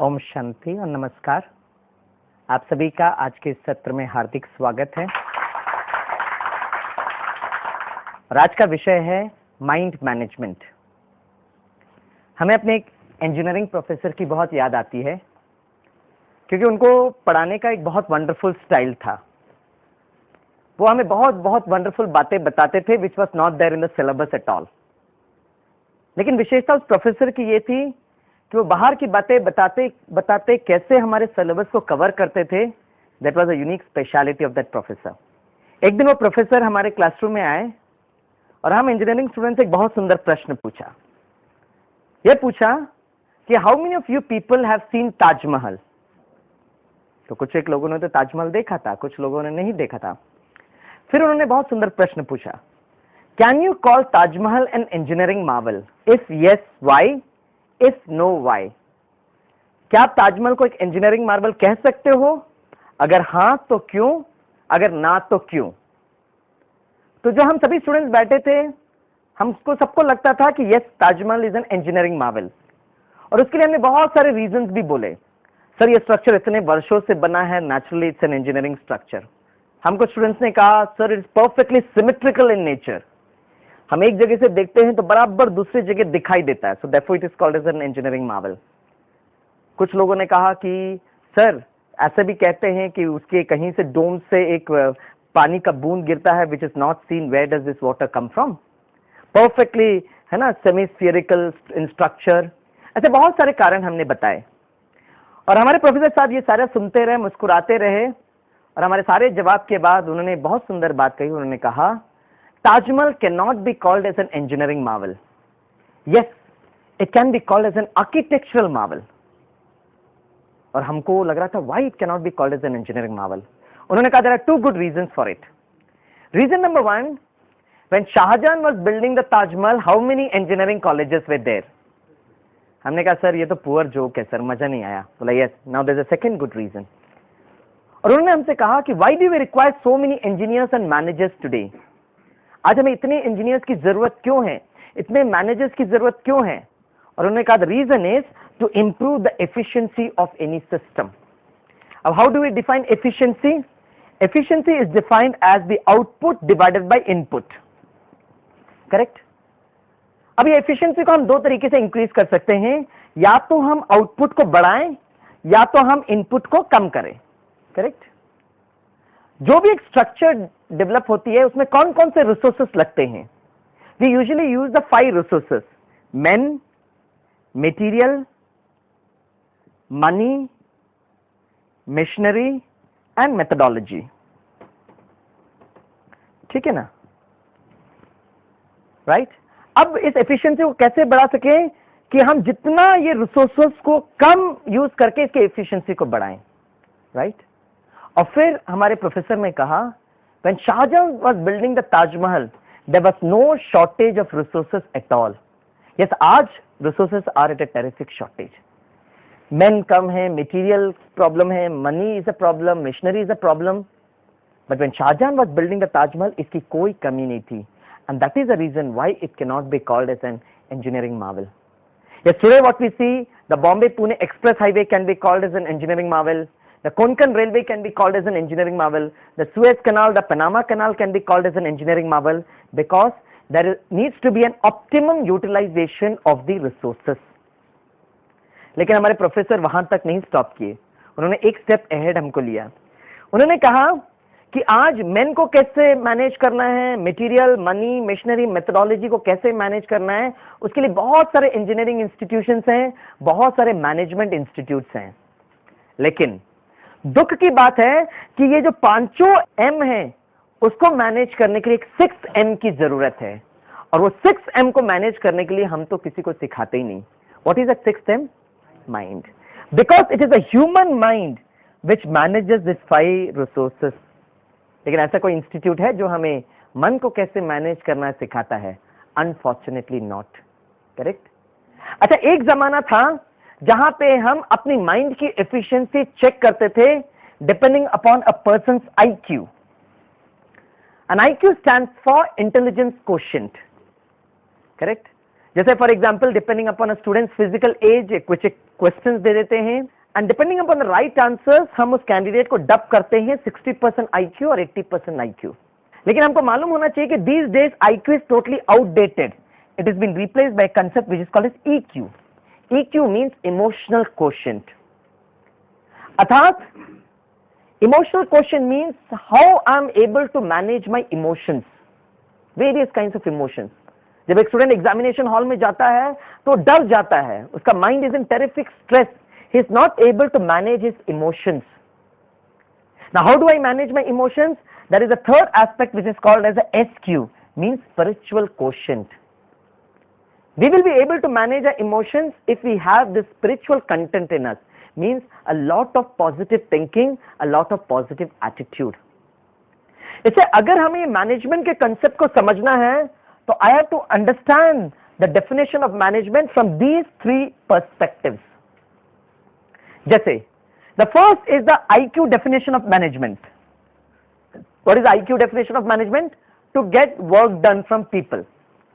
ओम शांति और नमस्कार। आप सभी का आज के इस सत्र में हार्दिक स्वागत है। और आज का विषय है माइंड मैनेजमेंट। हमें अपने एक इंजीनियरिंग प्रोफेसर की बहुत याद आती है, क्योंकि उनको पढ़ाने का एक बहुत वंडरफुल स्टाइल था। वो हमें बहुत बहुत वंडरफुल बातें बताते थे which was not there in the syllabus at all. लेकिन विशेषता उस प्रोफेसर की ये थी कि वो बाहर की बातें बताते बताते कैसे हमारे सिलेबस को कवर करते थे। That was a unique speciality of that professor. एक दिन वो प्रोफेसर हमारे क्लासरूम में आए और हम इंजीनियरिंग स्टूडेंट से एक बहुत सुंदर प्रश्न पूछा। ये पूछा कि how many of you people have seen Taj Mahal. तो कुछ एक लोगों ने तो ताजमहल देखा था, कुछ लोगों ने नहीं देखा था। फिर उन्होंने बहुत सुंदर प्रश्न पूछा, can you call Taj Mahal N engineering Marvel? If yes why, if know why? क्या आप ताजमहल को एक इंजीनियरिंग मार्वल कह सकते हो? अगर हां तो क्यों, अगर ना तो क्यों? तो जो हम सभी स्टूडेंट्स बैठे थे, हमको सबको लगता था कि yes, Taj Mahal is an engineering Marvel. और उसके लिए हमने बहुत सारे रीजंस भी बोले। सर, ये स्ट्रक्चर इतने वर्षों से बना है, naturally it's an engineering structure. हमको स्टूडेंट्स ने कहा, sir it's perfectly symmetrical in nature. हम एक जगह से देखते हैं तो बराबर दूसरी जगह दिखाई देता है, so therefore it is called as an engineering marvel. कुछ लोगों ने कहा कि सर ऐसे भी कहते हैं कि उसके कहीं से डोम से एक पानी का बूंद गिरता है, which is not seen, where does this water come from? Perfectly, है ना, सेमी स्फीयरिकल इन स्ट्रक्चर। ऐसे बहुत सारे कारण हमने बताए और हमारे प्रोफेसर साहब ये सारा सुनते रहे, मुस्कुराते रहे। और हमारे सारे जवाब के बाद उन्होंने बहुत सुंदर बात कही। उन्होंने कहा, Taj Mahal can not be called as an engineering Marvel. Yes, it can be called as N architectural Marvel. और हमको लग रहा था, why it can not be called as an engineering Marvel? उन्होंने कहा, there are to good reasons for it. Reason number one, when Shahjahan was building the Taj Mahal, how many engineering colleges were there? हमने कहा, sir ये तो poor joke है sir, मजा नहीं आया। बोला, yes, now there is a second good reason. और उन्होंने हमसे कहा कि why do we require so many engineers and managers today? आज हमें इतने इंजीनियर्स की जरूरत क्यों है, इतने मैनेजर्स की जरूरत क्यों है? और उन्होंने कहा, the reason is to improve the efficiency of any system. अब how do we define efficiency? Efficiency is defined as the output divided by input. Correct? अब ये एफिशिएंसी को हम दो तरीके से इंक्रीज कर सकते हैं, या तो हम आउटपुट को बढ़ाएं या तो हम इनपुट को कम करें। करेक्ट? जो भी एक स्ट्रक्चर डेवलप होती है उसमें कौन कौन से रिसोर्सेस लगते हैं? We usually use the 5 resources: men, material, money, machinery and methodology। ठीक है ना? राइट? अब इस एफिशिएंसी को कैसे बढ़ा सके कि हम जितना ये रिसोर्सेस को कम यूज करके इसके एफिशिएंसी को बढ़ाएं। राइट? और फिर हमारे प्रोफेसर ने कहा, when Shahjahan was building the Taj Mahal, there was no shortage of resources at all. Yes, आज resources are at a terrific shortage. Men कम है, material problem है, money is a problem, machinery is a problem. But when Shahjahan was building the Taj Mahal, इसकी कोई कमी नहीं थी. And that is the reason why it cannot be called as an engineering marvel. Yes, today what we see, the Bombay-Pune Express Highway can be called as an engineering marvel. The Konkan Railway can be called as an engineering marvel. The Suez Canal, the Panama Canal can be called as an engineering marvel because there needs to be an optimum utilization of the resources. लेकिन हमारे professor वहां तक नहीं stop किए, उन्होंने एक step ahead हमको लिया। उन्होंने कहा कि आज मेन को कैसे मैनेज करना है, मटेरियल, मनी, मशीनरी, मेथोडोलॉजी को कैसे मैनेज करना है, उसके लिए बहुत सारे इंजीनियरिंग इंस्टीट्यूशंस हैं, बहुत सारे मैनेजमेंट इंस्टीट्यूट्स हैं। लेकिन दुख की बात है कि ये जो 5 M है उसको मैनेज करने के लिए एक 6 M की जरूरत है, और वो 6 M को मैनेज करने के लिए हम तो किसी को सिखाते ही नहीं। What is the 6th M? Mind. Because it is a human mind which manages this 5 resources. लेकिन ऐसा कोई इंस्टीट्यूट है जो हमें मन को कैसे मैनेज करना सिखाता है? Unfortunately not. करेक्ट? अच्छा, एक जमाना था जहां पे हम अपनी माइंड की एफिशिएंसी चेक करते थे depending upon a person's IQ। An IQ stands for intelligence quotient. Correct? जैसे for example depending upon a student's physical age कुछ क्वेश्चंस दे देते हैं and depending upon the right answers हम उस कैंडिडेट को डब करते हैं 60% IQ और 80% IQ। लेकिन हमको मालूम होना चाहिए कि these days IQ is totally outdated. It has been replaced by a concept which is called as EQ. EQ means emotional quotient. अर्थात emotional quotient means how I am able to manage my emotions, various kinds of emotions. जब एक student examination hall में जाता है तो डर जाता है, उसका mind is in terrific stress, he is not able to manage his emotions. Now how do I manage my emotions? There is a third aspect which is called as a SQ, means spiritual quotient. We will be able to manage our emotions if we have this spiritual content in us, means a lot of positive thinking, a lot of positive attitude. इससे अगर हमें management के concept को समझना है तो I have to understand the definition of management from these three perspectives. जैसे the first is the IQ definition of management. What is IQ definition of management? To get work done from people.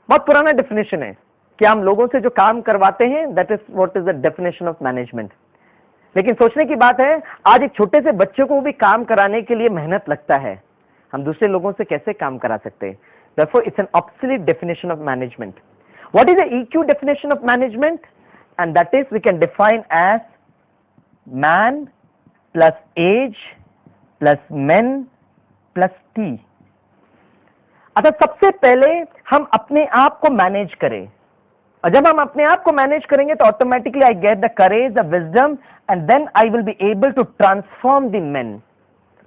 बहुत पुराना definition है कि हम लोगों से जो काम करवाते हैं, that is what is the definition of management. लेकिन सोचने की बात है, आज एक छोटे से बच्चे को भी काम कराने के लिए मेहनत लगता है, हम दूसरे लोगों से कैसे काम करा सकते हैं? Therefore, it's an obsolete definition of management. What is the EQ definition of management? And that is we can define as man plus age plus men plus T। अतः सबसे पहले हम अपने आप को मैनेज करें, और जब हम अपने आप को मैनेज करेंगे तो automatically I get the courage, the wisdom, and then I will be able to transform the man.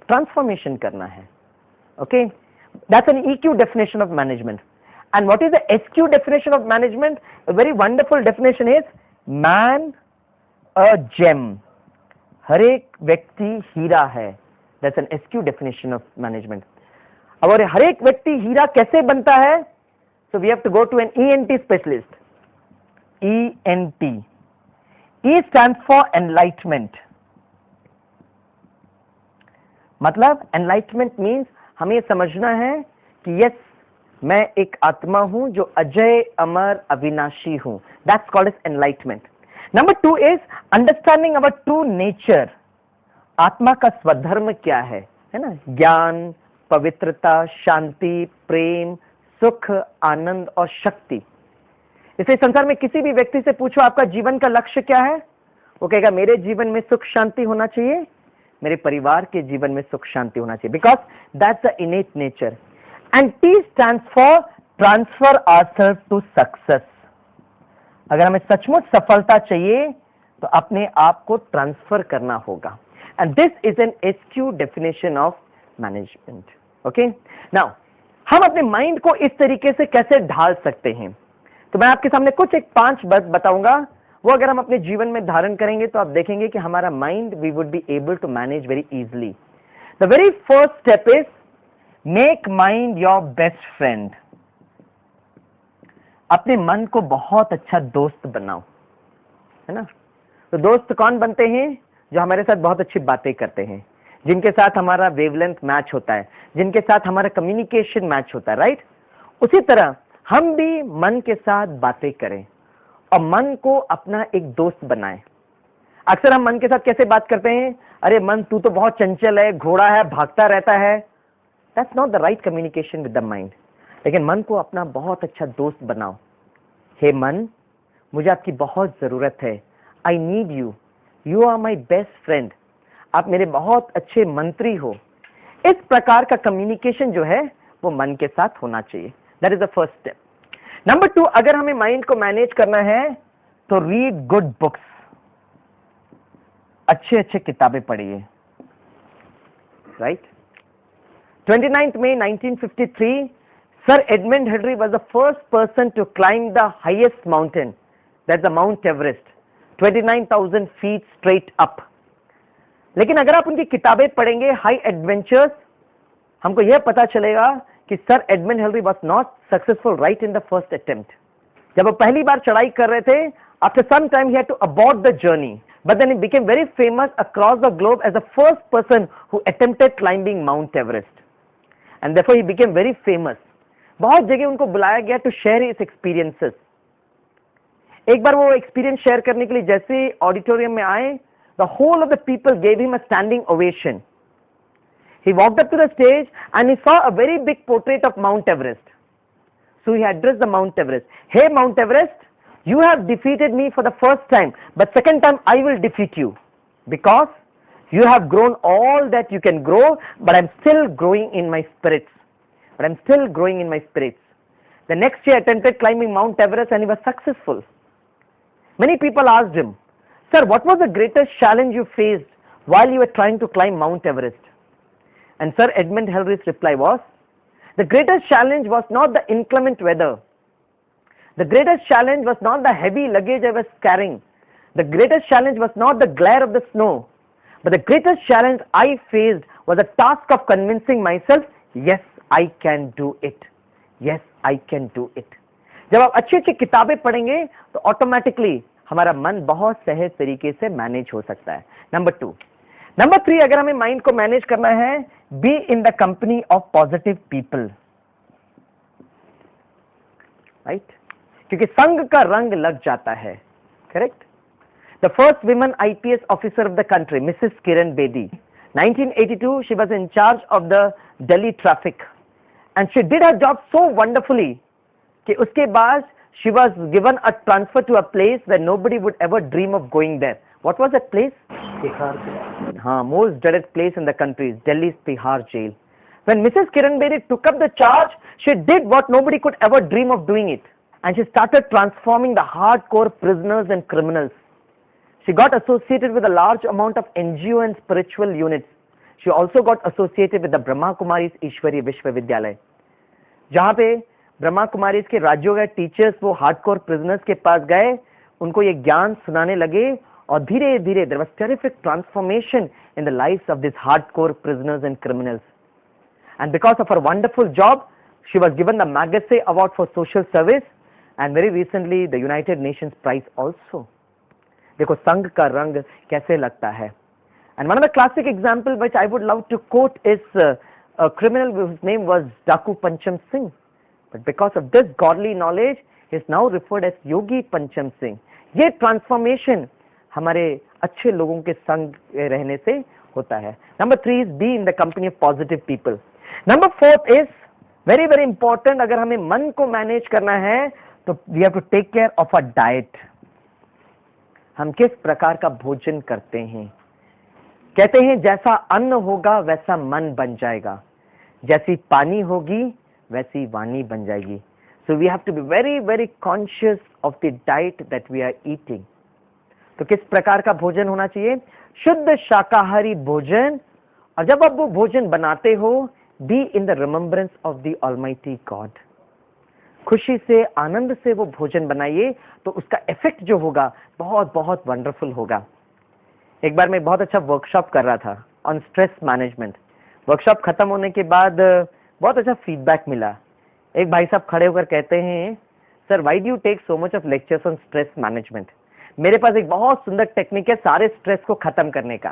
Transformation करना है, okay? That's an EQ definition of management. And what is the SQ definition of management? A very wonderful definition is man a gem. हर एक व्यक्ति हीरा है। That's an SQ definition of management. और हर एक व्यक्ति हीरा कैसे बनता है? So we have to go to an ENT specialist. ENT. E stands for enlightenment. मतलब enlightenment means हमें समझना है कि yes, मैं एक आत्मा हूं जो अजय, अमर, अविनाशी हूं। That's called as enlightenment. Number 2 is understanding our true nature. आत्मा का स्वधर्म क्या है ना? ज्ञान, पवित्रता, शांति, प्रेम, सुख, आनंद और शक्ति। इसे संसार में किसी भी व्यक्ति से पूछो आपका जीवन का लक्ष्य क्या है, वो कहेगा मेरे जीवन में सुख शांति होना चाहिए, मेरे परिवार के जीवन में सुख शांति होना चाहिए, because that's the innate nature. And T stands for transfer ourselves to success. अगर हमें सचमुच सफलता चाहिए तो अपने आप को ट्रांसफर करना होगा। And this is an SQ definition of management. Okay? Now, हम अपने माइंड को इस तरीके से कैसे ढाल सकते हैं? तो मैं आपके सामने कुछ एक 5 बात बताऊंगा, वो अगर हम अपने जीवन में धारण करेंगे तो आप देखेंगे कि हमारा mind we would be able to manage very easily. The very first step is make mind your best friend. अपने मन को बहुत अच्छा दोस्त बनाओ, है ना? तो दोस्त कौन बनते हैं? जो हमारे साथ बहुत अच्छी बातें करते हैं, जिनके साथ हमारा वेवलेंथ मैच होता है, जिनके साथ हमारा कम्युनिकेशन मैच होता है, राइट? उसी तरह हम भी मन के साथ बातें करें और मन को अपना एक दोस्त बनाएं। अक्सर हम मन के साथ कैसे बात करते हैं? अरे मन, तू तो बहुत चंचल है, घोड़ा है, भागता रहता है। That's not the right communication with the mind. लेकिन मन को अपना बहुत अच्छा दोस्त बनाओ। हे मन, मुझे आपकी बहुत जरूरत है, I need you, you are my best friend, आप मेरे बहुत अच्छे मंत्री हो। इस प्रकार का कम्युनिकेशन जो है वो मन के साथ होना चाहिए। That is the first step. Number 2, अगर हमें माइंड को मैनेज करना है तो रीड गुड बुक्स, अच्छे अच्छे किताबें पढ़िए, right? 29 May 1953, Sir Edmund Hillary was the first person to climb the highest mountain, that's the Mount Everest, 29,000 feet straight up. लेकिन अगर आप उनकी किताबें पढ़ेंगे, हाई एडवेंचर्स, हमको यह पता चलेगा कि sir Edmund Hillary was not successful right in the first attempt. जब वो पहली बार चढ़ाई कर रहे थे, after some time he had to abort the journey, but then he became very famous across the globe as the first person who attempted climbing Mount Everest, and therefore he became very famous. बहुत जगह उनको बुलाया गया to share his experiences. एक बार वो experience share करने के लिए जैसे ऑडिटोरियम में आए The whole of the people gave him a standing ovation. He walked up to the stage and he saw a very big portrait of Mount Everest. So he addressed the Mount Everest. Hey Mount Everest, you have defeated me for the first time, but second time I will defeat you, because you have grown all that you can grow, but I'm still growing in my spirits. The next year attempted climbing Mount Everest and he was successful. Many people asked him, sir, what was the greatest challenge you faced while you were trying to climb Mount Everest? And Sir Edmund Hillary's reply was, the greatest challenge was not the inclement weather. The greatest challenge was not the heavy luggage I was carrying. The greatest challenge was not the glare of the snow. But the greatest challenge I faced was the task of convincing myself, yes, I can do it. Yes, I can do it. जब आप अच्छी अच्छी किताबें पढ़ेंगे तो automatically हमारा मन बहुत सहज तरीके से मैनेज हो सकता है. नंबर 2. नंबर 3, अगर हमें माइंड को मैनेज करना है, be in the company of positive people. Right, क्योंकि संग का रंग लग जाता है. Correct. The first woman IPS officer of the country, Mrs. Kiran Bedi, 1982, she was in charge of the Delhi traffic, and she did her job so wonderfully कि उसके बाद she was given a transfer to a place where nobody would ever dream of going there. What was that place? Tihar jail. Most dreaded place in the country is Delhi's Tihar jail. When Mrs. Kiran Bedi took up the charge, she did what nobody could ever dream of doing it, and she started transforming the hardcore prisoners and criminals. She got associated with a large amount of NGO and spiritual units. She also got associated with the Brahma Kumaris Ishwari Vishwavidyalaya. जहाँ पे ब्रह्मा कुमारीज के राज्यों के teachers वो hardcore prisoners के पास गए, उनको ये ज्ञान सुनाने लगे, और धीरे धीरे there was terrific transformation in the lives of these hardcore prisoners and criminals. And because of her wonderful job, she was given the Magsaysay Award for Social Service, and very recently the United Nations Prize also. देखो संघ का रंग कैसे लगता है. And one of the classic example which I would love to quote is a criminal whose name was Daku Pancham Singh, but because of this godly knowledge he is now referred as Yogi Pancham Singh. ये transformation हमारे अच्छे लोगों के संग रहने से होता है. Number 3 is be in the company of positive people. Number 4 is very very important. अगर हमें मन को मैनेज करना है तो we have to take care of our diet. हम किस प्रकार का भोजन करते हैं. कहते हैं जैसा अन्न होगा वैसा मन बन जाएगा, जैसी पानी होगी वैसी वाणी बन जाएगी. So we have to be very very conscious of the diet that we are eating. तो किस प्रकार का भोजन होना चाहिए? शुद्ध शाकाहारी भोजन. और जब आप वो भोजन बनाते हो, be in the remembrance of the Almighty God. खुशी से आनंद से वो भोजन बनाइए, तो उसका इफेक्ट जो होगा बहुत बहुत वंडरफुल होगा. एक बार मैं बहुत अच्छा वर्कशॉप कर रहा था ऑन स्ट्रेस मैनेजमेंट. वर्कशॉप खत्म होने के बाद बहुत अच्छा फीडबैक मिला. एक भाई साहब खड़े होकर कहते हैं, sir why do you take so much of lectures on stress management. मेरे पास एक बहुत सुंदर टेक्निक है सारे स्ट्रेस को खत्म करने का.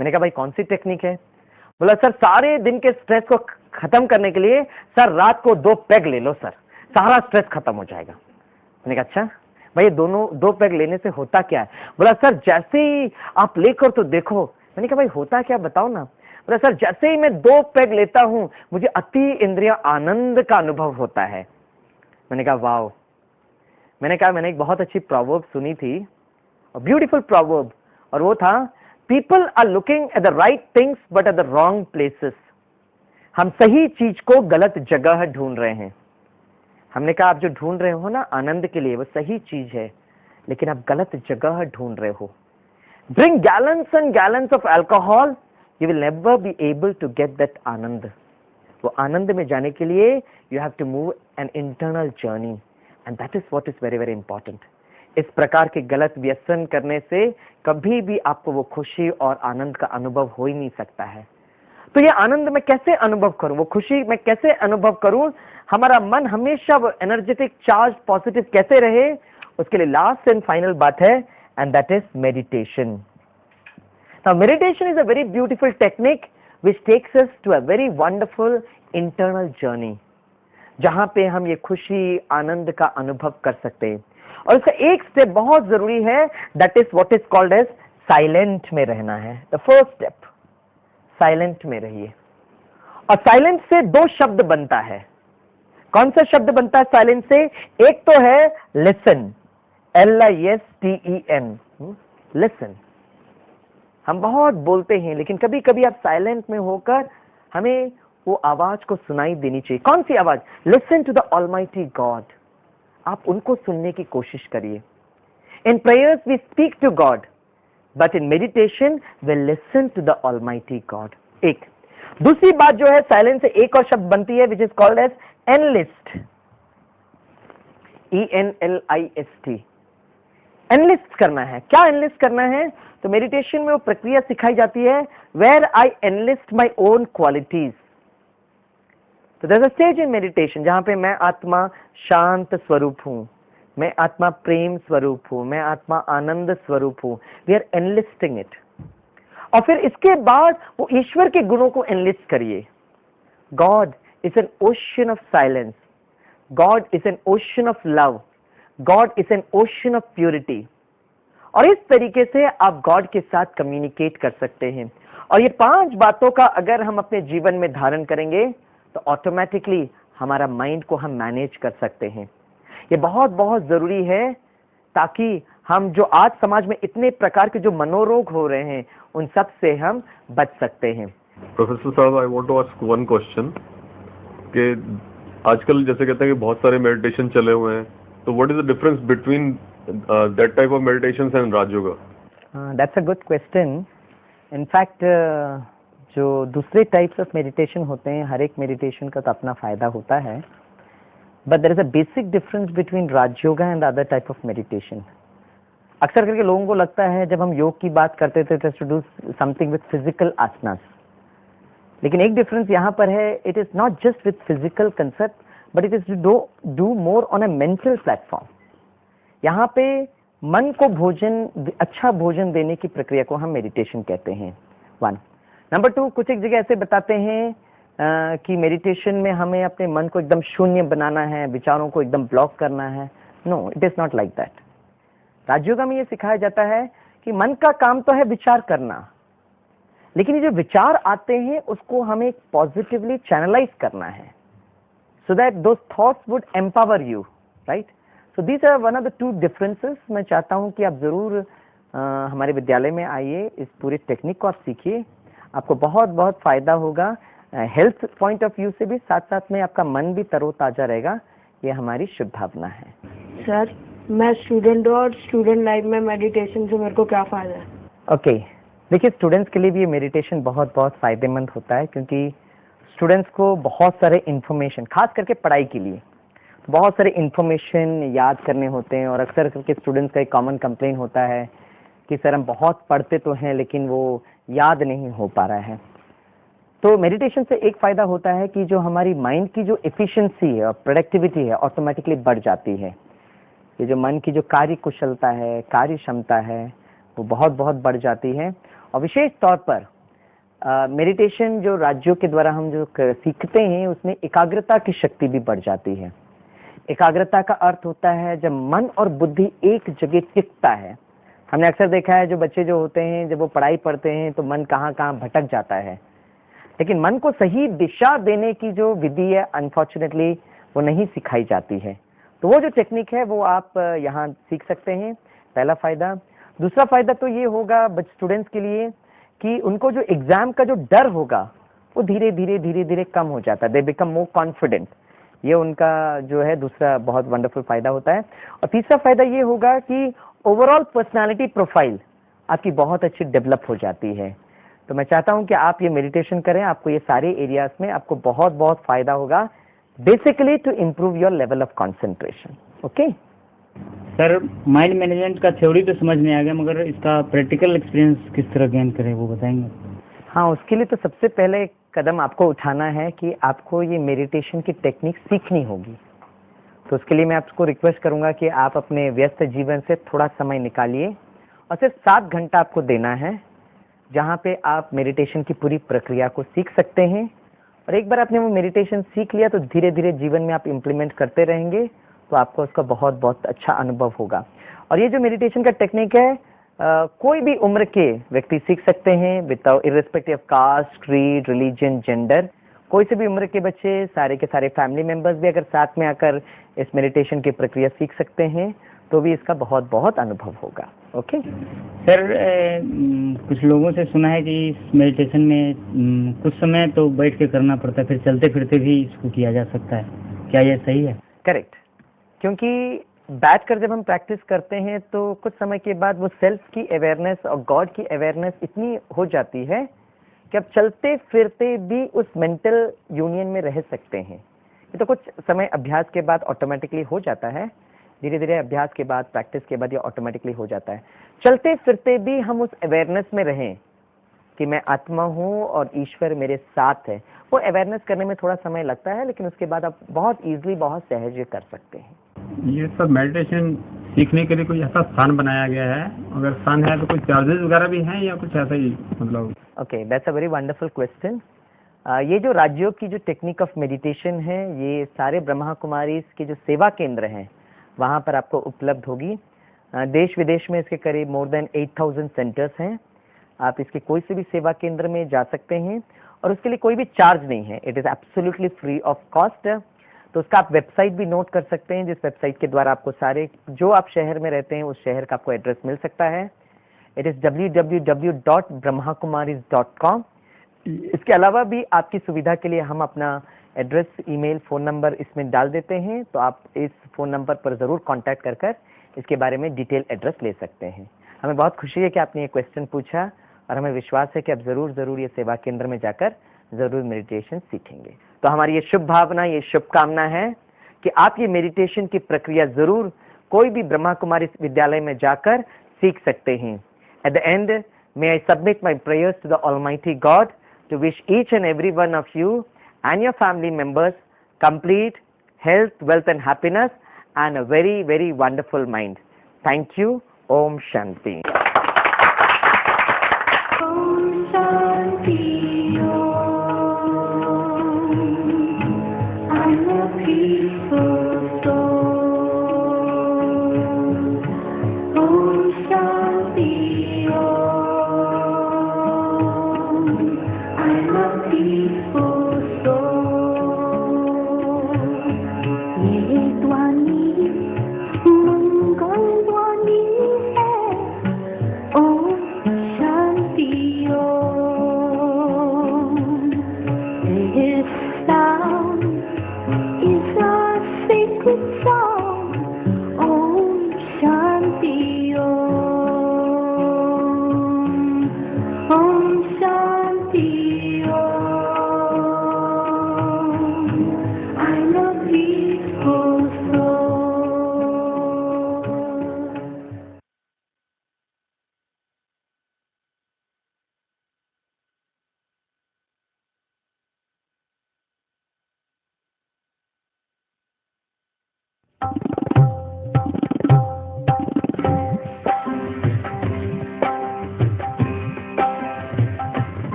मैंने कहा भाई कौन सी टेक्निक है? बोला सर सारे दिन के स्ट्रेस को खत्म करने के लिए सर रात को 2 पैग ले लो सर, सारा स्ट्रेस खत्म हो जाएगा. मैंने कहा अच्छा भाई ये दोनों 2 पैग लेने से होता क्या है? बोला सर जैसे ही आप लेकर तो देखो. मैंने कहा भाई होता क्या बताओ ना. बोला सर जैसे ही मैं 2 पैग लेता हूं मुझे अति इंद्रिय आनंद का अनुभव होता है. मैंने कहा वाओ. मैंने कहा मैंने एक बहुत अच्छी प्रोवर्ब सुनी थी, ब्यूटीफुल प्रोवर्ब, और वो था people are looking at the right things but at the wrong places. हम सही चीज को गलत जगह ढूंढ रहे हैं. हमने कहा आप जो ढूंढ रहे हो ना आनंद के लिए वो सही चीज है, लेकिन आप गलत जगह ढूंढ रहे हो. Drink gallons and gallons of alcohol, you will never be able to get that anand. वो आनंद में जाने के लिए you have to move an internal journey, and that is what is very very important. इस प्रकार के गलत व्यसन करने से कभी भी आपको वो खुशी और आनंद का अनुभव हो ही नहीं सकता है. तो ये आनंद मैं कैसे अनुभव करूं, वो खुशी मैं कैसे अनुभव करूं, हमारा मन हमेशा वो एनर्जेटिक चार्ज पॉजिटिव कैसे रहे, उसके लिए लास्ट एंड फाइनल बात है, and that is meditation. Now meditation is a very beautiful technique which takes us to a very wonderful internal journey, जहां पे हम ये खुशी आनंद का अनुभव कर सकते हैं. और इसका एक स्टेप बहुत जरूरी है, that is what is called as silent में रहना है। द फर्स्ट स्टेप, साइलेंट में रहिए। और साइलेंट से दो शब्द बनता है। कौन सा शब्द बनता है साइलेंट से? एक तो है लिसन, LISTEN, लिसन। हम बहुत बोलते हैं, लेकिन कभी कभी आप साइलेंट में होकर हमें वो आवाज को सुनाई देनी चाहिए। कौन सी आवाज? Listen to the almighty God. आप उनको सुनने की कोशिश करिए। In prayers we speak to God, but in meditation we listen to the almighty God. एक दूसरी बात जो है, साइलेंस से एक और शब्द बनती है, which is called as enlist, ENLIST। Enlist करना है। क्या एनलिस्ट करना है? तो मेडिटेशन में वो प्रक्रिया सिखाई जाती है, where I enlist my own qualities. तो there is a stage in meditation जहां पे मैं आत्मा शांत स्वरूप हूं, मैं आत्मा प्रेम स्वरूप हूं, मैं आत्मा आनंद स्वरूप हूं। We are enlisting it. और फिर इसके बाद वो ईश्वर के गुणों को एनलिस्ट करिए। God is an ocean of silence, God is an ocean of love, God is an ocean of purity. और इस तरीके से आप गॉड के साथ कम्युनिकेट कर सकते हैं। और ये 5 बातों का अगर हम अपने जीवन में धारण करेंगे तो ऑटोमेटिकली हमारा माइंड को हम मैनेज कर सकते हैं। ये बहुत बहुत जरूरी है, ताकि हम जो आज समाज में इतने प्रकार के जो मनोरोग हो रहे हैं उन सब से हम बच सकते हैं। प्रोफेसर साहब, I want to ask one question कि आजकल जैसे कहते हैं कि बहुत सारे मेडिटेशन चले हुए हैं, तो what is the difference between that type of meditations and Rajyoga? That's a good question. In fact जो दूसरे टाइप्स ऑफ मेडिटेशन होते हैं, हर एक मेडिटेशन का तो अपना फायदा होता है, but there is a basic difference between Rajyoga and other type of meditation. अक्सर करके लोगों को लगता है जब हम योग की बात करते थे to do something with physical asanas, लेकिन एक डिफरेंस यहाँ पर है, it is not just with physical concept, but it is to do more on a mental platform. यहाँ पे मन को भोजन, अच्छा भोजन देने की प्रक्रिया को हम मेडिटेशन कहते हैं। 1 नंबर 2, कुछ एक जगह ऐसे बताते हैं कि मेडिटेशन में हमें अपने मन को एकदम शून्य बनाना है, विचारों को एकदम ब्लॉक करना है। No, it is not like that. Rajyoga में ये सिखाया जाता है कि मन का काम तो है विचार करना, लेकिन ये जो विचार आते हैं उसको हमें पॉजिटिवली चैनलाइज करना है, so that those thoughts would empower you, right? So these are one of the 2 differences. मैं चाहता हूं कि आप जरूर हमारे विद्यालय में आइए, इस पूरी टेक्निक को आप सीखिए, आपको बहुत बहुत फायदा होगा। हेल्थ पॉइंट ऑफ व्यू से भी, साथ साथ में आपका मन भी तरोताजा रहेगा। ये हमारी शुभ भावना है। सर, मैं स्टूडेंट हूँ और स्टूडेंट लाइफ में मेडिटेशन से मेरे को क्या फ़ायदा है? ओके, देखिए स्टूडेंट्स के लिए भी ये मेडिटेशन बहुत बहुत फ़ायदेमंद होता है, क्योंकि स्टूडेंट्स को बहुत सारे इन्फॉर्मेशन, खास करके पढ़ाई के लिए बहुत सारे इन्फॉर्मेशन याद करने होते हैं। और अक्सर करके स्टूडेंट्स का एक कॉमन कंप्लेन होता है कि सर हम बहुत पढ़ते तो हैं लेकिन वो याद नहीं हो पा रहा है। तो मेडिटेशन से एक फ़ायदा होता है कि जो हमारी माइंड की जो एफिशिएंसी है और प्रोडक्टिविटी है ऑटोमेटिकली बढ़ जाती है। ये जो मन की जो कार्य कुशलता है, कार्य क्षमता है, वो बहुत बहुत बढ़ जाती है। और विशेष तौर पर मेडिटेशन जो राज्यों के द्वारा हम जो सीखते हैं उसमें एकाग्रता की शक्ति भी बढ़ जाती है। एकाग्रता का अर्थ होता है जब मन और बुद्धि एक जगह टिकता है। हमने अक्सर देखा है जो बच्चे जो होते हैं जब वो पढ़ाई पढ़ते हैं तो मन कहाँ कहाँ भटक जाता है, लेकिन मन को सही दिशा देने की जो विधि है अनफॉर्चुनेटली वो नहीं सिखाई जाती है। तो वो जो टेक्निक है वो आप यहाँ सीख सकते हैं, पहला फ़ायदा। दूसरा फ़ायदा तो ये होगा स्टूडेंट्स के लिए कि उनको जो एग्ज़ाम का जो डर होगा वो धीरे धीरे कम हो जाता है। They become more confident. ये उनका जो है दूसरा बहुत वंडरफुल फ़ायदा होता है। और तीसरा फ़ायदा ये होगा कि ओवरऑल पर्सनालिटी प्रोफाइल आपकी बहुत अच्छी डेवलप हो जाती है। तो मैं चाहता हूँ कि आप ये मेडिटेशन करें, आपको ये सारे एरियाज में आपको बहुत बहुत फ़ायदा होगा, basically to improve your level of concentration. Okay sir, mind management का थ्योरी तो समझ में आ गया, मगर इसका प्रैक्टिकल एक्सपीरियंस किस तरह गेन करें वो बताएंगे? हाँ, उसके लिए तो सबसे पहले कदम आपको उठाना है कि आपको ये मेडिटेशन की टेक्निक सीखनी होगी। तो उसके लिए मैं आपको रिक्वेस्ट करूंगा कि आप अपने व्यस्त जीवन से थोड़ा समय निकालिए और सिर्फ 7 घंटा आपको देना है, जहाँ पे आप मेडिटेशन की पूरी प्रक्रिया को सीख सकते हैं। और एक बार आपने वो मेडिटेशन सीख लिया तो धीरे धीरे जीवन में आप इम्प्लीमेंट करते रहेंगे, तो आपको उसका बहुत बहुत अच्छा अनुभव होगा। और ये जो मेडिटेशन का टेक्निक है कोई भी उम्र के व्यक्ति सीख सकते हैं, without irrespective of caste, creed, religion, gender. कोई से भी उम्र के बच्चे, सारे के सारे फैमिली मेंबर्स भी अगर साथ में आकर इस मेडिटेशन की प्रक्रिया सीख सकते हैं तो भी इसका बहुत बहुत अनुभव होगा। ओके सर, कुछ लोगों से सुना है कि इस मेडिटेशन में कुछ समय तो बैठ के करना पड़ता है, फिर चलते फिरते भी इसको किया जा सकता है, क्या यह सही है? करेक्ट, क्योंकि बैठकर जब हम प्रैक्टिस करते हैं तो कुछ समय के बाद वो सेल्फ की अवेयरनेस और गॉड की अवेयरनेस इतनी हो जाती है कि अब चलते फिरते भी उस मेंटल यूनियन में रह सकते हैं। ये तो कुछ समय अभ्यास के बाद ऑटोमेटिकली हो जाता है, धीरे धीरे अभ्यास के बाद, प्रैक्टिस के बाद ये ऑटोमेटिकली हो जाता है। चलते फिरते भी हम उस अवेयरनेस में रहें कि मैं आत्मा हूँ और ईश्वर मेरे साथ है। वो अवेयरनेस करने में थोड़ा समय लगता है, लेकिन उसके बाद आप बहुत ईजिली, बहुत सहज कर सकते हैं। ये सब मेडिटेशन सीखने के लिए कोई ऐसा स्थान बनाया गया है? अगर स्थान है तो कोई चार्जेस वगैरह भी हैं या कुछ ऐसा ही मतलब? Okay, that's a very wonderful question. ये जो राजयोग की जो टेक्निक ऑफ मेडिटेशन है, ये सारे ब्रह्मा कुमारी के जो सेवा केंद्र हैं वहाँ पर आपको उपलब्ध होगी। देश विदेश में इसके करीब मोर देन 8000 सेंटर्स हैं। आप इसके कोई से भी सेवा केंद्र में जा सकते हैं और उसके लिए कोई भी चार्ज नहीं है। It is absolutely free of cost. तो उसका आप वेबसाइट भी नोट कर सकते हैं, जिस वेबसाइट के द्वारा आपको सारे, जो आप शहर में रहते हैं उस शहर का आपको एड्रेस मिल सकता है। It is www.brahmakumaris.com। इसके अलावा भी आपकी सुविधा के लिए हम अपना एड्रेस, ईमेल, फ़ोन नंबर इसमें डाल देते हैं, तो आप इस फ़ोन नंबर पर ज़रूर कांटेक्ट कर इसके बारे में डिटेल एड्रेस ले सकते हैं। हमें बहुत खुशी है कि आपने ये क्वेश्चन पूछा और हमें विश्वास है कि आप ज़रूर ये सेवा केंद्र में जाकर ज़रूर मेडिटेशन सीखेंगे। तो हमारी ये शुभ भावना, ये शुभकामना है कि आप ये मेडिटेशन की प्रक्रिया ज़रूर कोई भी ब्रह्मा कुमारी विद्यालय में जाकर सीख सकते हैं। At the end, may I submit my prayers to the Almighty God to wish each and every one of you and your family members complete health, wealth and happiness and a very, very wonderful mind. Thank you. Om Shanti.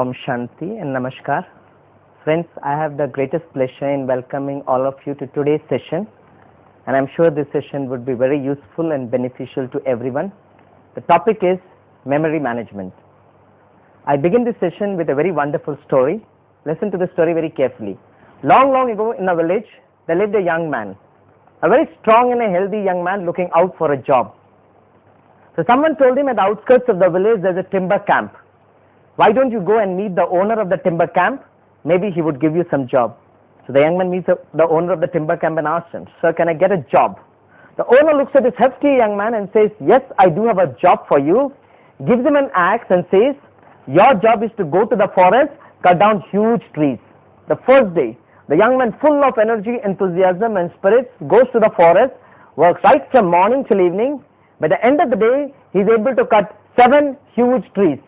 Om Shanti and Namaskar. Friends, I have the greatest pleasure in welcoming all of you to today's session, and I'm sure this session would be very useful and beneficial to everyone. The topic is memory management. I begin this session with a very wonderful story. Listen to the story very carefully. Long, long ago in a village, there lived a young man, a very strong and a healthy young man looking out for a job. So someone told him at the outskirts of the village there's a timber camp. Why don't you go and meet the owner of the timber camp? Maybe he would give you some job. So the young man meets the owner of the timber camp and asks him, "Sir, can I get a job?" The owner looks at this hefty young man and says, "Yes, I do have a job for you." Gives him an axe and says, "Your job is to go to the forest, cut down huge trees." The first day, the young man, full of energy, enthusiasm and spirits, goes to the forest, works right from morning till evening. By the end of the day, he is able to cut 7 huge trees.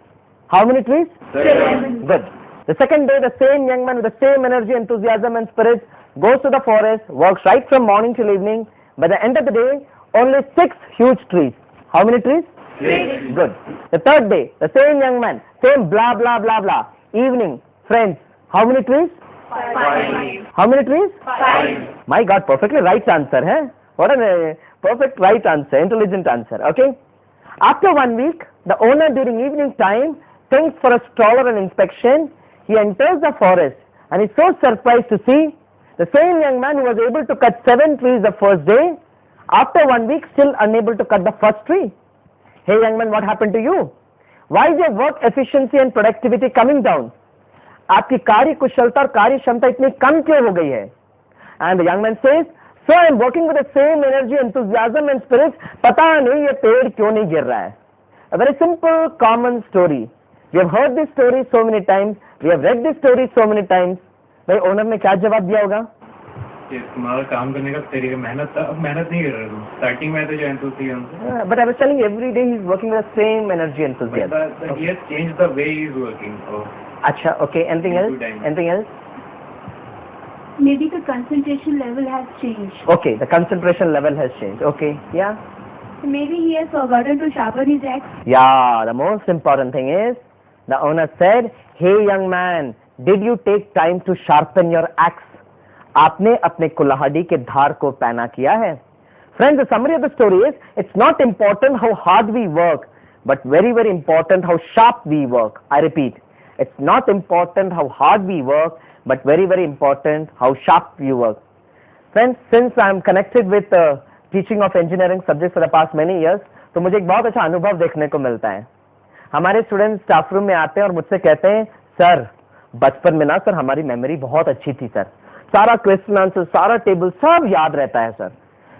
How many trees? 7. Good. The second day, the same young man with the same energy, enthusiasm and spirits goes to the forest, works right from morning till evening. By the end of the day, only 6 huge trees. How many trees? 6. Good. The third day, the same young man, same blah blah blah blah. Evening, friends, how many trees? 5. How many trees? 5. My God, perfectly right answer, huh? What a perfect right answer, intelligent answer, okay? After 1 week, the owner during evening time thinks for a stroller and inspection. He enters the forest and is so surprised to see the same young man who was able to cut 7 trees the first day, after 1 week still unable to cut the first tree. Hey young man, what happened to you? Why is your work efficiency and productivity coming down? आपकी कार्य कुशलता और कार्य क्षमता इतनी कम क्यों हो गई है? And the young man says, "Sir, I am working with the same energy, enthusiasm and spirit. पता नहीं ये पेड़ क्यों नहीं गिर रहा है?" A very simple, common story. We have heard this story so many times. We have read this story so many times. भाई ओनर ने क्या जवाब दिया होगा? कि तुम्हारा काम करने का तरीका मेहनत नहीं कर रहे तुम स्टार्टिंग में तो जो enthusiasm But I was telling you, every day he is working with the same energy, enthusiasm. but he has changed the way he is working. Oh, Acha, okay. Anything else? Good time. Anything else? Maybe the concentration level has changed. Okay, the concentration level has changed. Okay, yeah. Maybe he has forgotten to sharpen his axe. Yeah, the most important thing is, the owner said, "Hey young man, did you take time to sharpen your axe?" आपने अपने कुल्हाड़ी के धार को पैना किया है? Friends, the summary of the story is, it's not important how hard we work, but very, very important how sharp we work. I repeat, it's not important how hard we work, but very, very important how sharp we work. Friends, since I am connected with teaching of engineering subjects for the past many years, तो मुझे एक बहुत अच्छा अनुभव देखने को मिलता है. हमारे स्टूडेंट्स स्टाफ रूम में आते हैं और मुझसे कहते हैं, सर बचपन में ना सर हमारी मेमोरी बहुत अच्छी थी सर, सारा क्वेश्चन आंसर, सारा टेबल सब याद रहता है सर,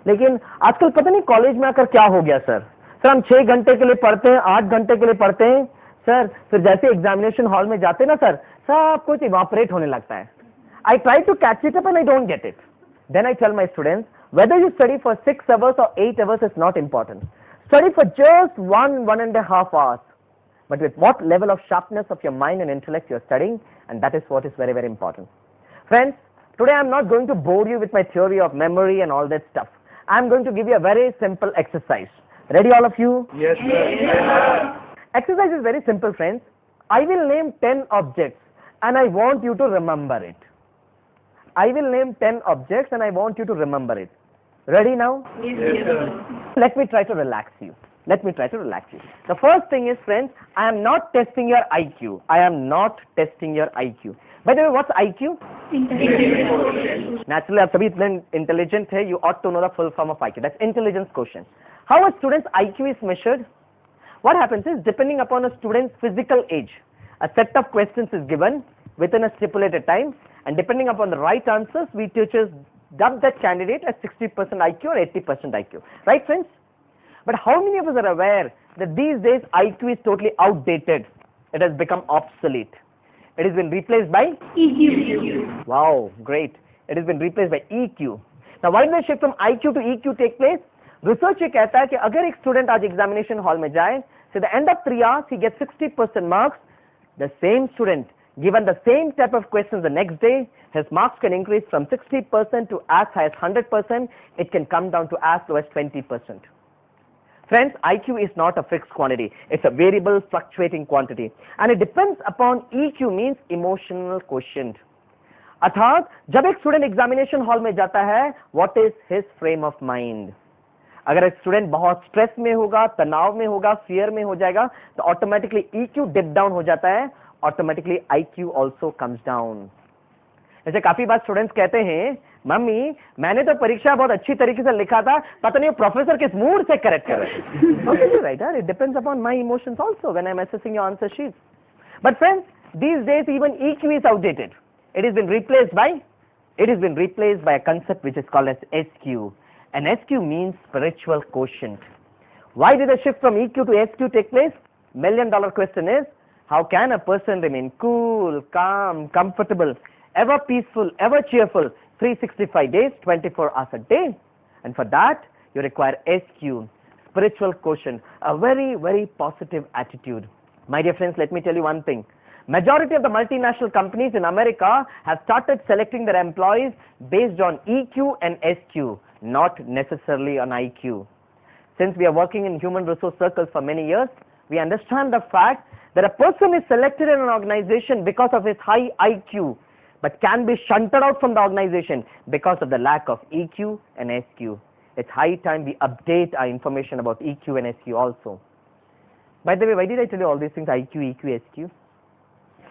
लेकिन आजकल पता नहीं कॉलेज में आकर क्या हो गया सर हम 6 घंटे के लिए पढ़ते हैं, 8 घंटे के लिए पढ़ते हैं सर, फिर जैसे एग्जामिनेशन हॉल में जाते हैं ना सर, सब कुछ इवापोरेट होने लगता है. I try to catch it up and I don't get it. Then I tell my students, whether you study for 6 hours or 8 hours is not important. Study for just 1.5 hours. But with what level of sharpness of your mind and intellect you are studying, and that is what is very, very important. Friends, today I am not going to bore you with my theory of memory and all that stuff. I am going to give you a very simple exercise. Ready all of you? Yes, sir. Yes, sir. Exercise is very simple, friends. I will name 10 objects and I want you to remember it. I will name 10 objects and I want you to remember it. Ready now? Yes, sir. Let me try to relax you. Let me try to relax you. The first thing is, friends, I am not testing your IQ. I am not testing your IQ. By the way, what's IQ? Naturally, आप सभी इतने intelligent है, you ought to know the full form of IQ. That's intelligence quotient. How a student's IQ is measured? What happens is, depending upon a student's physical age, a set of questions is given within a stipulated time, and depending upon the right answers, we teachers dub that candidate as 60% IQ or 80% IQ. Right, friends? But how many of us are aware that these days IQ is totally outdated? It has become obsolete. It has been replaced by EQ. Wow, great. It has been replaced by EQ. Now, why does the shift from IQ to EQ take place? Research ये कहता है कि अगर एक student आज examination hall में जाए, so at the end of 3 hours he gets 60% marks. The same student, given the same type of questions the next day, his marks can increase from 60% to as high as 100%. It can come down to as low as 20%. Friends, IQ is not a fixed quantity. It's a variable, fluctuating quantity. And it depends upon EQ means emotional quotient. अर्थात जब एक student examination hall में जाता है, what is his frame of mind? अगर एक student बहुत stress में होगा, तनाव में होगा, फियर में हो जाएगा, तो ऑटोमेटिकली EQ डिप डाउन हो जाता है, automatically IQ also comes down. जैसे काफी बार स्टूडेंट्स कहते हैं, मम्मी मैंने तो परीक्षा बहुत अच्छी तरीके से लिखा था, पता नहीं प्रोफेसर किस मूड से करेक्ट कर रहे हैं. Okay right, it depends upon my emotions also when I am assessing your answer sheets. But friends, these days even EQ is outdated. It has been replaced by a concept which is called as SQ. And SQ means spiritual quotient. Why did a shift from EQ to SQ take place? $1 million question is, how can a person remain cool, calm, comfortable, ever peaceful, ever cheerful, 365 days, 24 hours a day? And for that, you require SQ, spiritual quotient, a very, very positive attitude. My dear friends, let me tell you one thing. Majority of the multinational companies in America have started selecting their employees based on EQ and SQ, not necessarily on IQ. Since we are working in human resource circles for many years, we understand the fact that a person is selected in an organization because of his high IQ, but can be shunted out from the organization because of the lack of EQ and SQ. It's high time we update our information about EQ and SQ also. By the way, why did I tell you all these things, IQ, EQ, SQ?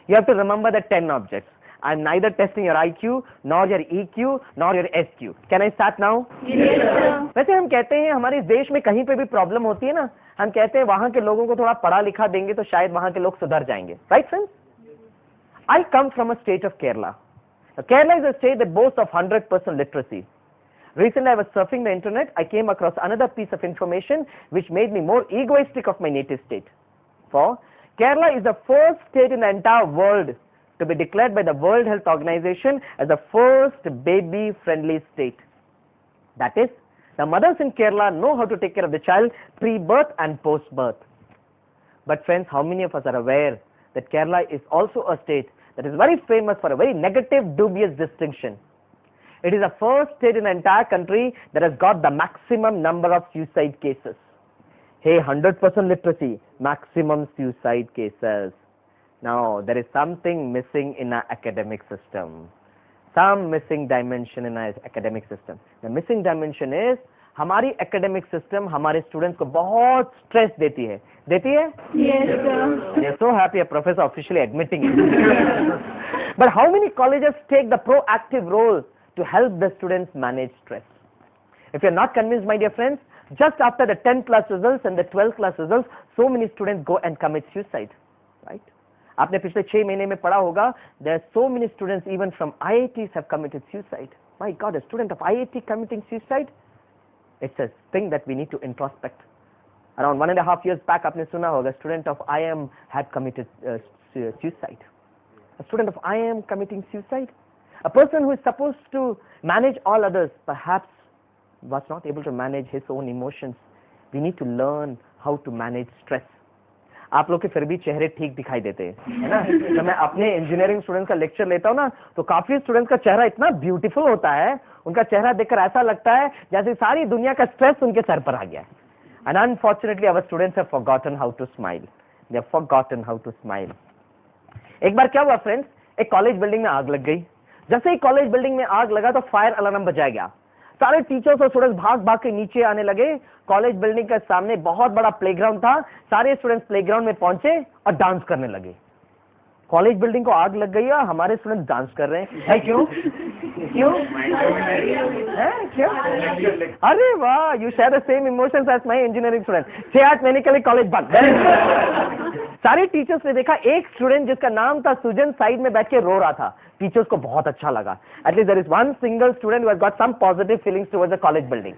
You have to remember the 10 objects. I'm neither testing your IQ, nor your EQ, nor your SQ. Can I start now? Yes, sir. वैसे हम कहते हैं हमारे देश में कहीं पे भी प्रॉब्लम होती है ना, हम कहते हैं वहां के लोगों को थोड़ा पढ़ा लिखा देंगे तो शायद वहां के लोग सुधर जाएंगे. Right, friends? I come from a state of Kerala. Now, Kerala is a state that boasts of 100% literacy. Recently, I was surfing the internet. I came across another piece of information which made me more egoistic of my native state. For Kerala is the first state in the entire world to be declared by the World Health Organization as the first baby-friendly state. That is, the mothers in Kerala know how to take care of the child pre-birth and post-birth. But friends, how many of us are aware that Kerala is also a state that is very famous for a very negative, dubious distinction? It is the first state in the entire country that has got the maximum number of suicide cases. Hey, 100% literacy, maximum suicide cases. Now, there is something missing in our academic system. Some missing dimension in our academic system. The missing dimension is, हमारी academic system हमारे students को बहुत stress देती है. देती है? Yes, sir. They are so happy a professor officially admitting it. But how many colleges take the proactive role to help the students manage stress? If you are not convinced, my dear friends, just after the 10th class results and the 12th class results, so many students go and commit suicide, right? आपने पिछले 6 महीने में पढ़ा होगा, there are so many students even from IITs have committed suicide. My God, a student of IIT committing suicide? It's a thing that we need to introspect. Around 1.5 years back, आपने सुना होगा, student of IIM had committed suicide. A student of IIM committing suicide? A person who is supposed to manage all others, perhaps was not able to manage his own emotions. We need to learn how to manage stress. आप लोग के फिर भी चेहरे ठीक दिखाई देते हैं, है ना? जब मैं अपने इंजीनियरिंग स्टूडेंट्स का लेक्चर लेता हूँ ना, तो काफी स्टूडेंट्स का चेहरा इतना ब्यूटीफुल होता है, उनका चेहरा देखकर ऐसा लगता है जैसे सारी दुनिया का स्ट्रेस उनके सर पर आ गया है. And unfortunately, our students have forgotten how to smile. They have forgotten how to smile. एक बार क्या हुआ फ्रेंड्स, एक कॉलेज बिल्डिंग में आग लग गई. जैसे ही कॉलेज बिल्डिंग में आग लगा तो फायर अलार्म बजाया गया. सारे टीचर्स और स्टूडेंट्स भाग भाग के नीचे आने लगे. कॉलेज बिल्डिंग के सामने बहुत बड़ा प्लेग्राउंड था. सारे स्टूडेंट्स प्लेग्राउंड में पहुंचे और डांस करने लगे. कॉलेज बिल्डिंग को आग लग गई है, हमारे स्टूडेंट्स डांस कर रहे हैं. क्यों? क्यों? क्यों? अरे वाह, you share the same emotions as my engineering student. 6-8 महीने के लिए कॉलेज बंद. सारे टीचर्स ने देखा, एक स्टूडेंट जिसका नाम था सुजन साइड में बैठ के रो रहा था. टीचर्स को बहुत अच्छा लगा. At least there is one single student who has got some positive feelings towards the college building.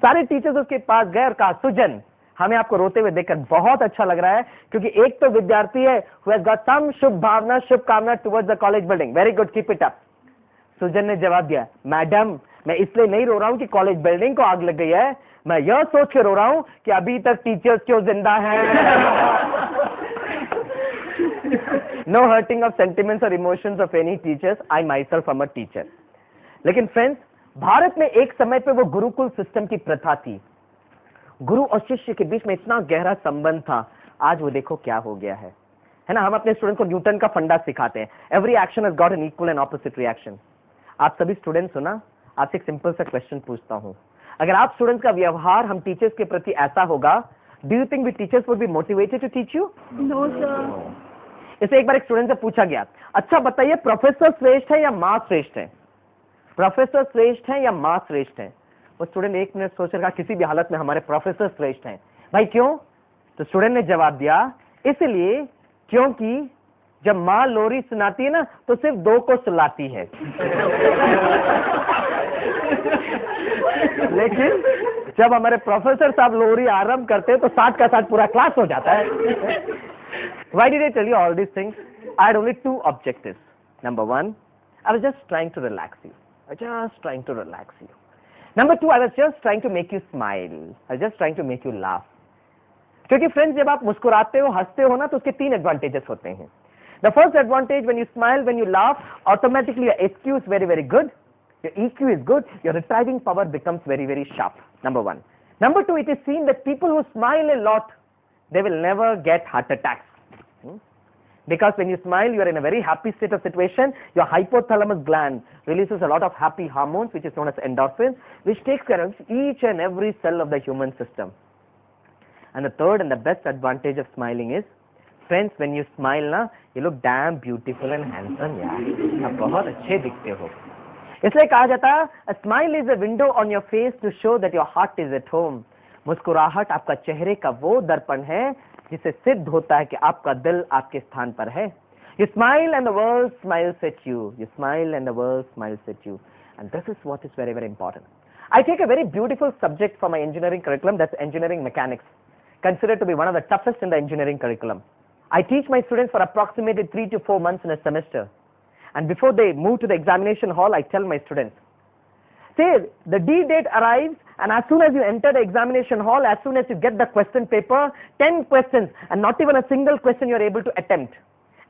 सारे टीचर्स उसके पास गए और कहा, सुजन, हमें आपको रोते हुए देखकर बहुत अच्छा लग रहा है, क्योंकि एक तो विद्यार्थी है who has got some shubh bhavna, shubhkamna towards the college building. Very good, keep it up. Sujan ने जवाब दिया, मैडम, मैं इसलिए नहीं रो रहा हूं कि कॉलेज बिल्डिंग को आग लग गई है, मैं यह सोच के रो रहा हूं कि अभी तक टीचर्स क्यों जिंदा हैं. No hurting of sentiments or emotions of any teachers. I myself am a teacher. लेकिन फ्रेंड्स, भारत में एक समय पे वो गुरुकुल सिस्टम की प्रथा थी. गुरु और शिष्य के बीच में इतना गहरा संबंध था. आज वो देखो क्या हो गया है ना? हम अपने स्टूडेंट को न्यूटन का फंडा सिखाते हैं. Every action has got an equal and opposite reaction. आप सभी स्टूडेंट्स हो ना, आपसे एक सिंपल सा क्वेश्चन पूछता हूं. अगर आप स्टूडेंट्स का व्यवहार हम टीचर्स के प्रति ऐसा होगा, do you think we teachers would be motivated to teach you? No sir. इसे एक बार एक स्टूडेंट से पूछा गया, अच्छा बताइए, प्रोफेसर श्रेष्ठ है या माँ श्रेष्ठ है? प्रोफेसर श्रेष्ठ है या माँ श्रेष्ठ है? वो स्टूडेंट 1 मिनट सोच रहा, किसी भी हालत में हमारे प्रोफेसर श्रेष्ठ हैं. भाई क्यों? तो स्टूडेंट ने जवाब दिया, इसलिए क्योंकि जब माँ लोरी सुनाती है ना, तो सिर्फ 2 को सुलाती है. लेकिन जब हमारे प्रोफेसर साहब लोरी आरंभ करते हैं तो 60 का 60 पूरा क्लास हो जाता है. Why did I tell you all these things? I had only 2 objectives. Number 1, I was just trying to relax you. Number 2, I was just trying to make you smile. I was just trying to make you laugh. क्योंकि friends, जब आप मुस्कुराते हो, हंसते हो ना, तो उसके 3 एडवांटेजेस होते हैं. The first advantage, when you smile, when you laugh, automatically your SQ is very, very good. your EQ is good, your retrieving power becomes very, very sharp. Number one. Number two, it is seen that people who smile a lot, they will never get heart attacks. Because when you smile, you are in a very happy state of situation. Your hypothalamus gland releases a lot of happy hormones, which is known as endorphins, which takes care of each and every cell of the human system. And the third and the best advantage of smiling is, friends, when you smile na, you look damn beautiful and handsome यार, आप बहुत अच्छे दिखते हो. इसलिए कहा जाता है, a smile is a window on your face to show that your heart is at home. मुस्कुराहट आपका चेहरे का वो दर्पण है जिससे सिद्ध होता है कि आपका दिल आपके स्थान पर है. You smile and the world smiles at you. You smile and the world smiles at you. And this is what is very, very important. I take a very beautiful subject for my engineering curriculum, that's engineering mechanics, considered to be one of the toughest in the engineering curriculum. I teach my students for approximately 3 to 4 months in a semester. And before they move to the examination hall, I tell my students, say the D date arrives, and as soon as you enter the examination hall, as soon as you get the question paper, 10 questions and not even a single question you are able to attempt.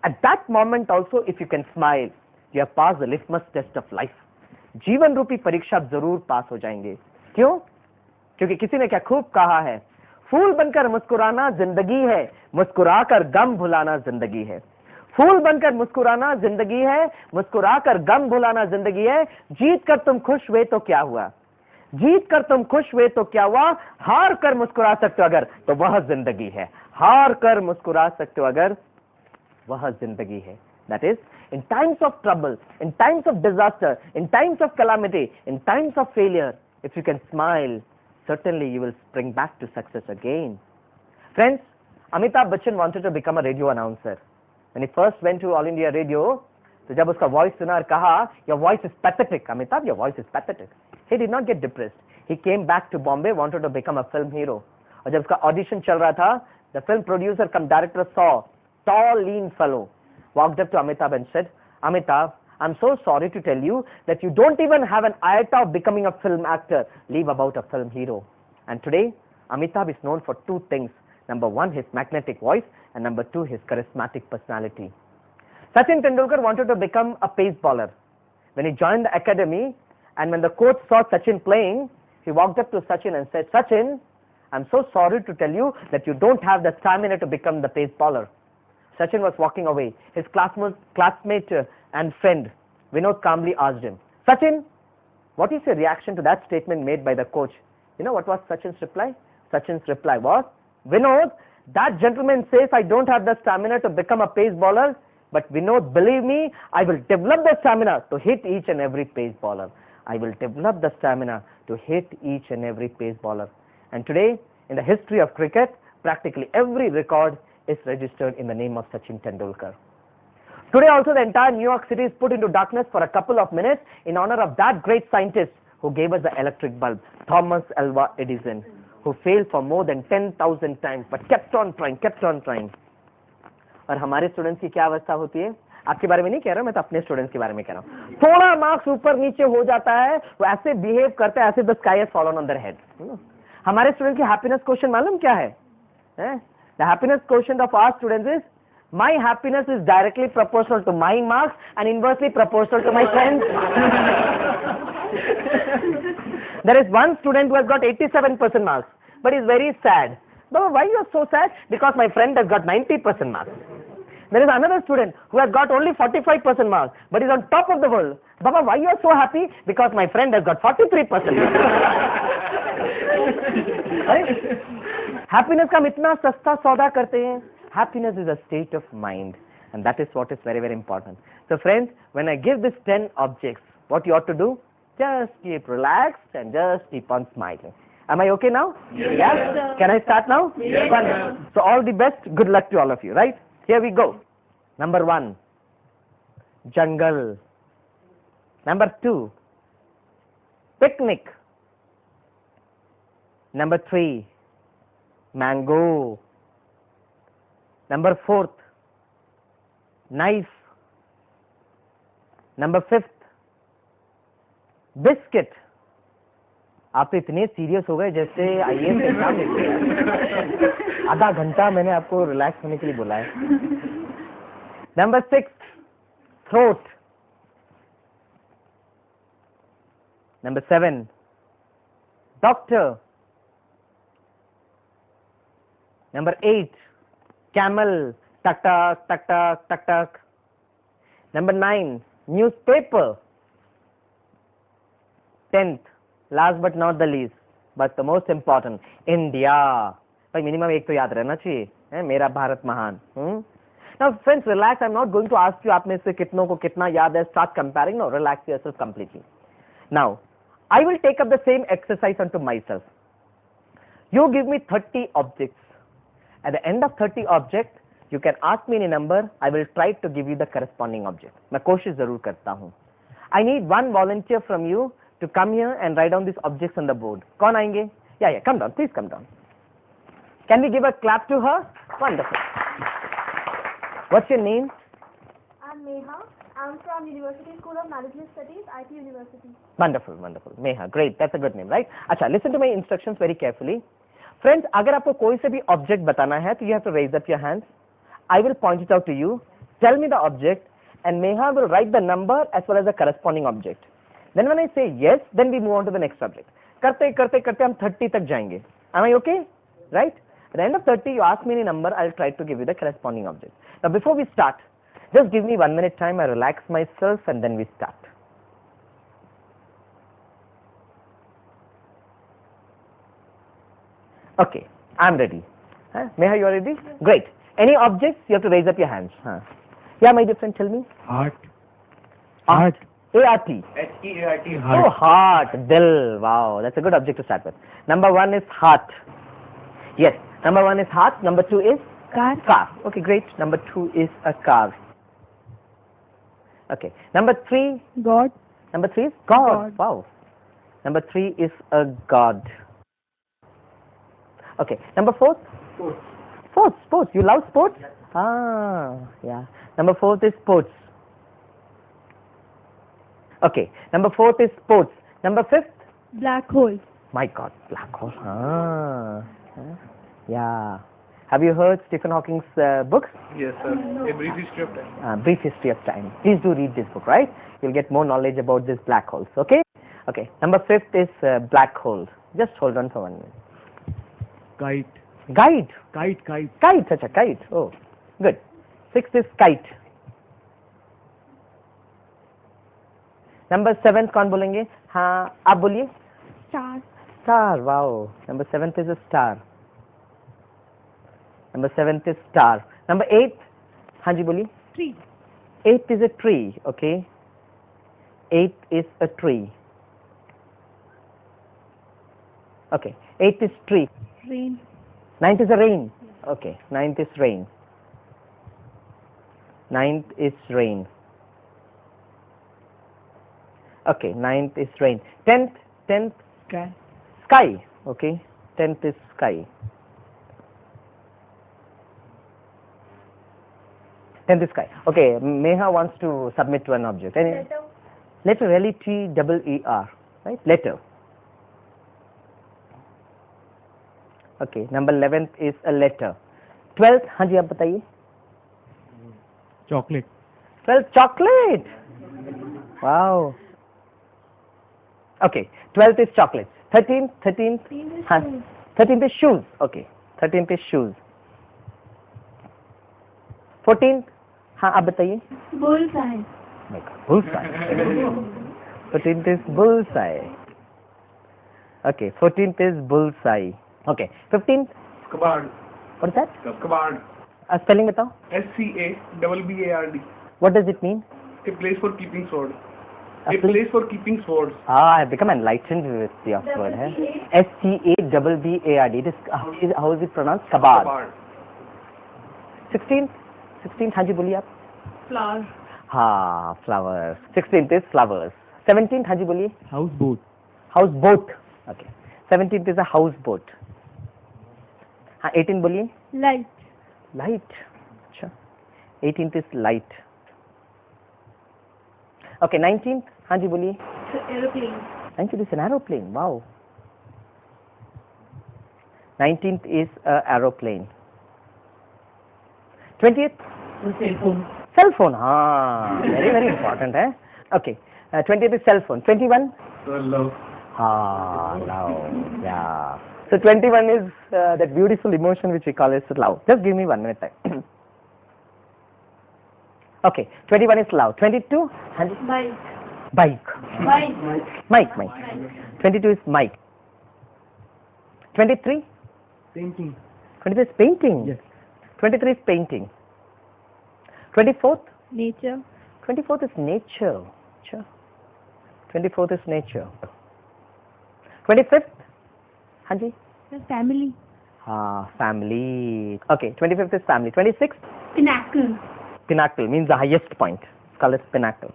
At that moment also, if you can smile, you have passed the litmus test of life. जीवन रूपी परीक्षा आप जरूर पास हो जाएंगे. क्यों? क्योंकि किसी ने क्या खूब कहा है, फूल बनकर मुस्कुराना जिंदगी है, मुस्कुराकर गम भुलाना जिंदगी है. फूल बनकर मुस्कुराना जिंदगी है, मुस्कुराकर गम भुलाना जिंदगी है. जीत कर तुम खुश हुए तो क्या हुआ, जीत कर तुम खुश हुए तो क्या हुआ, हार कर मुस्कुरा सकते हो अगर तो वह जिंदगी है. हार कर मुस्कुरा सकते हो अगर वह जिंदगी है. That is, in times of trouble, in times of disaster, in times of calamity, in times of failure, if you can smile, certainly you will spring back to success again. Friends, Amitabh Bachchan wanted to become a radio announcer. When he first went to All India Radio, तो जब उसका voice सुना और कहा, your voice is pathetic, Amitabh, your voice is pathetic. He did not get depressed. He came back to Bombay, wanted to become a film hero. और जब उसका audition चल रहा था, the film producer cum director saw tall, lean fellow, walked up to Amitabh and said, Amitabh, I'm so sorry to tell you that you don't even have an iota of becoming a film actor, leave about a film hero. And today, Amitabh is known for two things. Number one, his magnetic voice, and number two, his charismatic personality. Sachin Tendulkar wanted to become a pace bowler. When he joined the academy, and when the coach saw Sachin playing, he walked up to Sachin and said, Sachin, I'm so sorry to tell you that you don't have the stamina to become the pace bowler. Sachin was walking away. His classmate and friend, Vinod, calmly asked him, Sachin, what is your reaction to that statement made by the coach? You know what was Sachin's reply? Sachin's reply was, Vinod, that gentleman says I don't have the stamina to become a pace bowler, but Vinod, believe me, I will develop the stamina to hit each and every pace bowler. I will develop the stamina to hit each and every pace bowler. And today, in the history of cricket, practically every record is registered in the name of Sachin Tendulkar. Today also the entire New York City is put into darkness for a couple of minutes in honor of that great scientist who gave us the electric bulb, Thomas Alva Edison, who failed for more than 10,000 times but kept on trying. और हमारे students की क्या अवस्था होती है, आपके बारे में नहीं कह रहा, मैं तो अपने स्टूडेंट्स के बारे में कह रहा हूँ. थोड़ा मार्क्स ऊपर नीचे हो जाता है, वो ऐसे बिहेव करते हैं, ऐसे the sky has fallen on their head. हमारे स्टूडेंट की हैप्पीनेस क्वेश्चन मालूम क्या है? The happiness quotient of our students is, my happiness is directly proportional to my marks and inversely proportional to my friends. There is one student who has got 87% marks, but is very sad. Baba, why you are so sad? Because my friend has got 90% marks. There is another student who has got only 45% marks, but is on top of the world. Baba, why you are so happy? Because my friend has got 43% marks. Right? Happiness का हम इतना सस्ता सौदा करते हैं. Happiness is a state of mind, and that is what is very, very important. So friends, when I give these 10 objects, what you ought to do? Just keep relaxed and just keep on smiling. Am I okay now? Yes. Yes? Can I start now? Yes. Wonderful. So all the best. Good luck to all of you. Right? Here we go. Number 1, jungle. Number 2, picnic. Number 3, mango. Number 4th, knife. Number 5th, biscuit. आप इतने serious हो गए जैसे IAS exam देते हैं. आधा घंटा मैंने आपको रिलैक्स होने के लिए बोला है. Number 6, throat. Number 7, doctor. Number 8, camel. Tuck tuck tuck tuck tuck tuck. Number 9, newspaper. 10th, last but not the least, but the most important, India. भाई मिनिमम एक तो याद रहना चाहिए, है मेरा भारत महान. Now friends, relax. I'm not going to ask you आप में से कितनों को कितना याद है. Start comparing. No, relax yourself completely. Now, I will take up the same exercise onto myself. You give me 30 objects. At the end of 30 objects, you can ask me any number. I will try to give you the corresponding object. मैं कोशिश जरूर करता हूँ. I need one volunteer from you to come here and write down these objects on the board. कौन आएंगे? Yeah, come down. Please come down. Can we give a clap to her? Wonderful. What's your name? I'm Neha. I'm from University School of Management Studies, IT University. Wonderful, wonderful. Neha, great. That's a good name, right? अच्छा, listen to my instructions very carefully. Friends, अगर आपको कोई से भी object बताना है, तो you have to raise up your hands. I will point it out to you. Tell me the object, and Neha will write the number as well as the corresponding object. Then when I say yes, then we move on to the next object. करते करते करते हम 30 तक जाएंगे. Am I okay? Right? At the end of 30, you ask me any number, I'll try to give you the corresponding object. Now, before we start, just give me 1 minute time, I relax myself, and then we start. Okay, I'm ready. Neha, you are ready? Yes. Great. Any objects? You have to raise up your hands. Yeah, my dear friend, tell me. Heart. Heart. A-R-T. H-E-A-R-T. Oh, heart. Dil. Wow, that's a good object to start with. Number 1 is heart. Yes, number 1 is heart. Number 2 is? Car. Car. Okay, great. Number 2 is a car. Okay. Number 3? God. Number 3 is God. God. Wow. Number 3 is a God. Okay. Number 4? Sports. You love sports? Ah, yeah. Number 4 is sports. Okay. Number 4 is sports. Number 5th? Black hole. My God, black hole. Yeah. Have you heard Stephen Hawking's books? Yes, sir. A brief history of time. Brief History of Time. Please do read this book, right? You'll get more knowledge about these black holes, okay? Okay. Number 5th is black hole. Just hold on for 1 minute. Kite. Guide. Kite. Kite, such a kite. Oh, good. 6th is kite. Number 7th कौन बोलेंगे? हाँ, आप बोलिए. Star. Star, wow. Number 7th is a star. Number 7th is star. Number 8th, हाँ जी बोलिए. Tree. 8th is a tree, okay. 8th is a tree. Okay, 8th is tree. Rain. 9th is a rain. Okay, 9th is rain. 9th is rain. Okay, 9th is rain. 10th, Sky. sky. Okay, 10th is sky. 10th is sky. Okay, Neha wants to submit to an object. Letter, L-E-T-E-E-R, right? Letter. Okay, number 11th is a letter. 12th, हाँ जी आप बताइए. Chocolate. 12th, chocolate. Wow. Okay, 12th is chocolate. 13th, हाँ, 13th is shoes. Okay, 13th is shoes. 14th, हाँ आप बताइए. Bullseye. My God, bullseye. 14th is bullseye. Okay, 14th is bullseye. Okay, 15th. Cupboard. What is that? Cupboard. Spelling बताओ. S-C-A-B-B-A-R-D. What does it mean? A place for keeping swords. A A place- place for keeping swords. I have become enlightened with the word. S-C-A-B-B-A-R-D. It is, how is it pronounced? Cupboard. Cupboard. 16th, हाँ जी बोलिए आप. Flower. हाँ, flowers. 16th is flowers. 17th, हाँ जी बोलिए. Houseboat. Houseboat. Okay. 17th is a houseboat. हाँ, 18th बोलिए. Light. Light. अच्छा. 18th is light. Okay, 19th, हाँ जी बोलिए. Aeroplane. 19th is an aeroplane. Wow. 19th is a aeroplane. 20th? Cell phone. Cell phone. हाँ, very important है. Okay. 20th is cell phone. 21? love. Love. Yeah. So 21 is that beautiful emotion which we call as love. Just give me 1 minute time. Okay, 21 is love. 22? Bike. Bike. Bike. Mike. 22 is Mike. 23? Painting. 23 is painting. Yes. 23 is painting. 24th? Nature. 24th is nature. Sure. 24th is nature. 25th? Hanji? Family. Family. Okay, 25th is family. 26th? Pinnacle. Pinnacle means the highest point. It's called as pinnacle.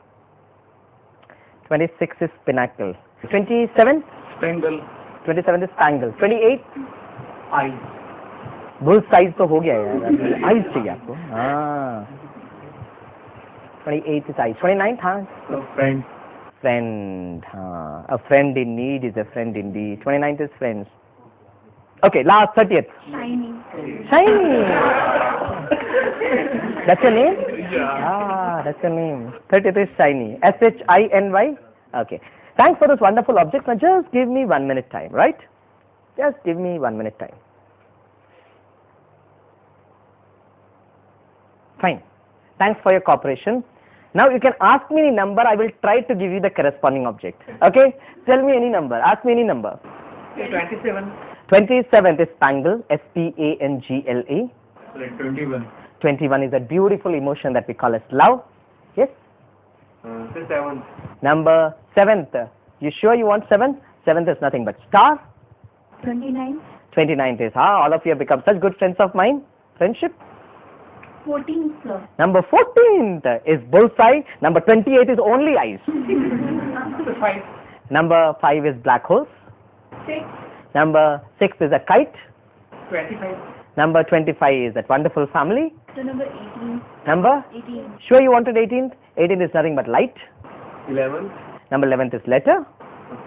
26 is pinnacle. 27? Spangle. 27 is spangle. 28? Eye. Bull size तो हो गया यार. Eyes चाहिए आपको. हाँ. 28 is eyes. 29th, हाँ. Friend. Friend. हाँ. A friend in need is a friend indeed. 29th is friends. Okay, last 30th. Shiny. Shiny. That's your name? Yeah. That's your name. 30th is Shiny. Shiny. Okay. Thanks for those wonderful objects. Now just give me 1 minute time, right? Just give me 1 minute time. Fine. Thanks for your cooperation. Now you can ask me any number. I will try to give you the corresponding object. Okay? Tell me any number. Ask me any number. 27. 27th is Spangle. Spangla. 21. 21 is a beautiful emotion that we call as love. Yes? 7. Number 7th. You sure you want 7? 7th is nothing but star. 29. 29th is, all of you have become such good friends of mine. Friendship. 14, sir. Number 14th is bullseye. Number 28 is only eyes. 5. Number 5 is black holes. 6. Number 6 is a kite. 25. Number 25 is that wonderful family. So number 18. Number? 18. Sure you wanted 18th? 18 is nothing but light. 11. Number 11th is letter.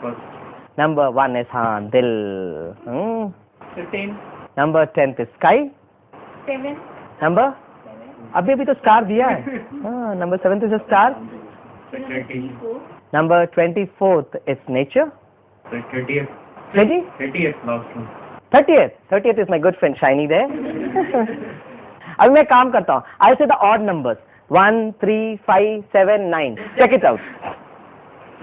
First. Number 1 is dil. 13. Number 10th is sky. 7. Number? अभी तो star दिया है. Number 7th is a star. 24. Number 24th is nature. 30th. 20? 30th last one. 30th is my good friend Shiny there. अब मैं काम करता हूँ. I'll say the odd numbers. 1, 3, 5, 7, 9. Check it out.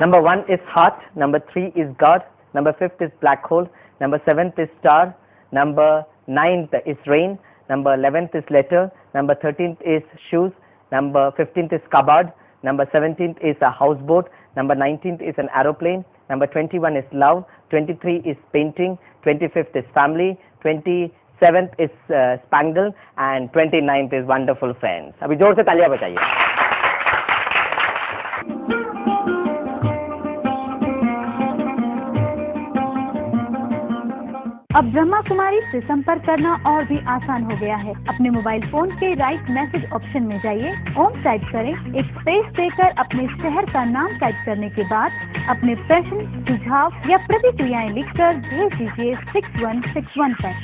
Number 1 is heart. Number 3 is God. Number 5th is black hole. Number 7th is star. Number 9th is rain. Number 11th is letter. Number 13th is shoes. Number 15th is cupboard. Number 17th is a houseboat. Number 19th is an aeroplane. Number 21 is love. 23 is painting. 25th is family. 27th is spangle. And 29th is wonderful friends. अभी जोर से तालियां बजाइए. अब ब्रह्मा कुमारी से संपर्क करना और भी आसान हो गया है. अपने मोबाइल फोन के राइट मैसेज ऑप्शन में जाइए, ओम टाइप करें, एक स्पेस देकर अपने शहर का नाम टाइप करने के बाद अपने प्रश्न, सुझाव या प्रतिक्रियाएं लिखकर भेज दीजिए 6161 पर.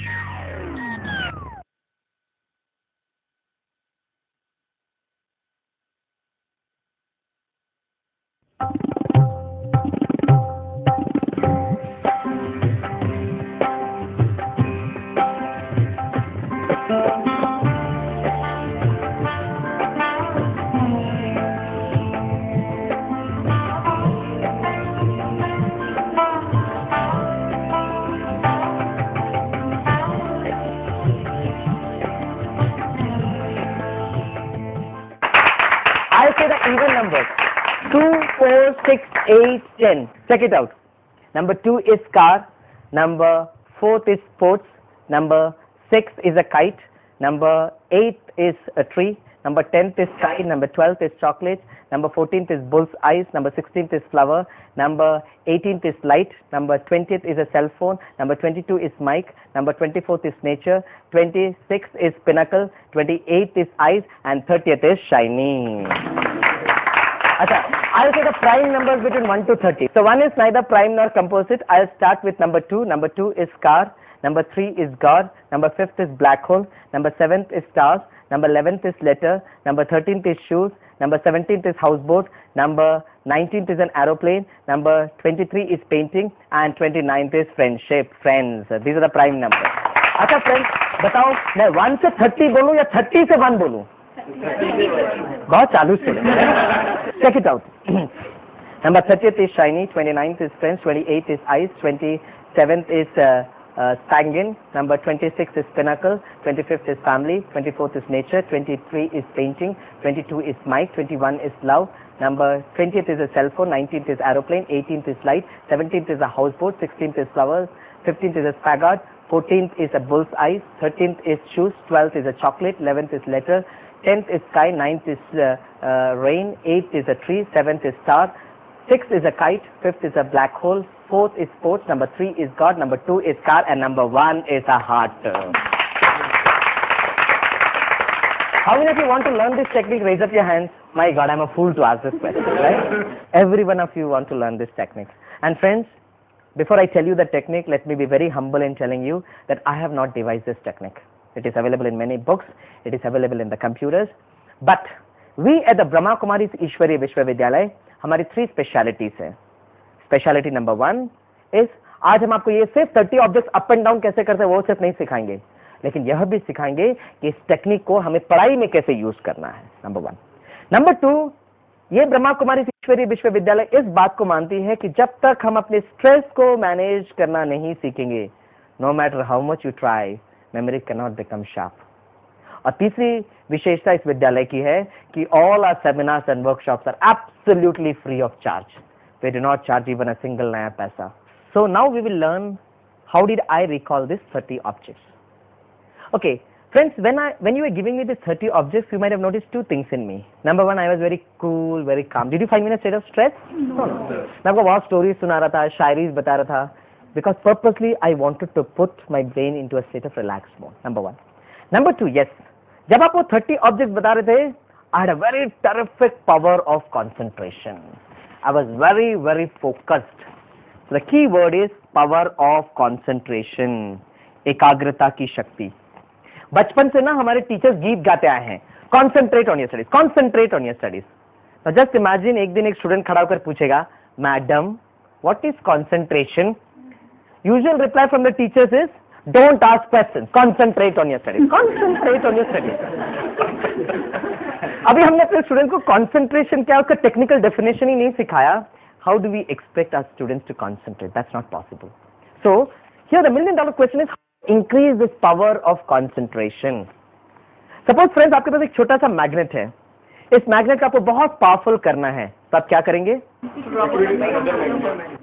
I'll say the even numbers. 2, 4, 6, 8, 10. Check it out. Number 2 is car. Number 4 is sports. Number 6 is a kite. Number 8 is a tree. Number 10th is sky. Number 12th is chocolate. Number 14th is bull's eyes. Number 16th is flower. Number 18th is light. Number 20th is a cell phone. Number 22 is mic. Number 24th is nature. 26th is pinnacle. 28th is eyes. And 30th is shiny. I'll say the prime numbers between 1 to 30. So 1 is neither prime nor composite. I'll start with number 2. Number 2 is car. Number 3 is God. Number 5th is black hole. Number 7th is stars. Number 11th is letter. Number 13th is shoes. Number 17th is houseboat. Number 19th is an aeroplane. Number 23 is painting. And 29th is friendship, friends. These are the prime numbers. अच्छा friends, बताओ मैं 1 से 30 बोलूं या 30 से 1 बोलूं? बहुत चालू से check it out. Number 30th is shiny, 29th is friends, 28th is ice, 27th is sanguine, number 26th is pinnacle, 25th is family, 24th is nature, 23 is painting, 22 is mic, 21 is love, number 20th is a cell phone, 19th is aeroplane, 18th is light, 17th is a houseboat, 16th is flowers, 15th is a spaggart, 14th is a bull's eyes, 13th is shoes, 12th is a chocolate, 11th is letter, 10th is sky, 9th is rain, 8th is a tree, 7th is star, 6th is a kite, 5th is a black hole, 4th is sports, number 3 is God, number 2 is car, and number 1 is a heart. How many of you want to learn this technique? Raise up your hands. My God, I'm a fool to ask this question, right? Every one of you want to learn this technique. And friends, before I tell you the technique, let me be very humble in telling you that I have not devised this technique. It is available in many books. It is available in the computers. But we at the Brahma Kumaris Ishwari Vishwavidyalaya, हमारी 3 specialities है. Speciality number 1 is, आज हम आपको ये सिर्फ 30 objects up and down कैसे करते हैं वो सिर्फ नहीं सिखाएंगे, लेकिन यह भी सिखाएंगे कि इस टेक्निक को हमें पढ़ाई में कैसे यूज करना है. नंबर 1. नंबर 2, ये ब्रह्मा कुमारी ईश्वरीय विश्वविद्यालय इस बात को मानती है कि जब तक हम अपने स्ट्रेस को मैनेज करना नहीं सीखेंगे, no matter how much you try, memory can not become sharp. और तीसरी विशेषता इस विद्यालय की है कि all our seminars and workshops are absolutely free of charge. We do not charge even a single naya paisa. So now we will learn how did I recall this 30 objects. Okay friends, when you were giving me these 30 objects, you might have noticed 2 things in me. Number 1, I was very cool, very calm. Did you find me in a state of stress? No. मैं आपको बहुत stories सुना रहा था, शायरीज बता रहा था, because purposely I wanted to put my brain into a state of relaxed mode. Number 1. Number 2, yes. जब आप वो 30 ऑब्जेक्ट बता रहे थे, I had a very terrific power of concentration. I was very, very focused. So the key word is power of concentration. एकाग्रता की शक्ति. बचपन से ना हमारे टीचर्स गीत गाते आए हैं, concentrate on your studies, concentrate on your studies. तो जस्ट इमेजिन एक दिन एक स्टूडेंट खड़ा होकर पूछेगा, madam what is concentration? Usual reply from the teachers is, don't ask questions, concentrate on your studies, concentrate on your studies. अभी हमने अपने स्टूडेंट को कॉन्सेंट्रेशन क्या, उसका टेक्निकल डेफिनेशन ही नहीं सिखाया. How do we expect our students to concentrate? That's not possible. So here the $1 million question is, increase this power of concentration. Suppose friends, आपके पास एक छोटा सा मैग्नेट है, इस मैग्नेट को आपको बहुत पावरफुल करना है, तो आप क्या करेंगे?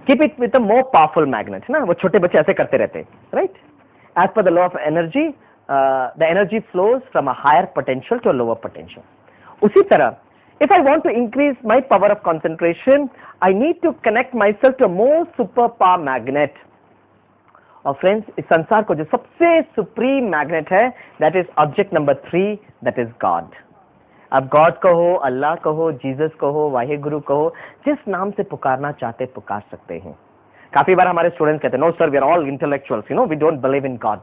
Keep it with a more powerful magnet. ना वो छोटे बच्चे ऐसे करते रहते हैं, right? As per the law of energy, the energy flows from a higher potential to a lower potential. उसी तरह if I want to increase my power of concentration, I need to connect myself to a more super power magnet. और friends, इस संसार को जो सबसे supreme magnet है, that is object number 3, that is God. अब गॉड कहो, अल्लाह कहो, जीसस कहो, वाहेगुरु कहो, जिस नाम से पुकारना चाहते पुकार सकते हैं. काफी बार हमारे स्टूडेंट्स कहते हैं, no sir, we are all intellectuals, you know, we don't believe in God.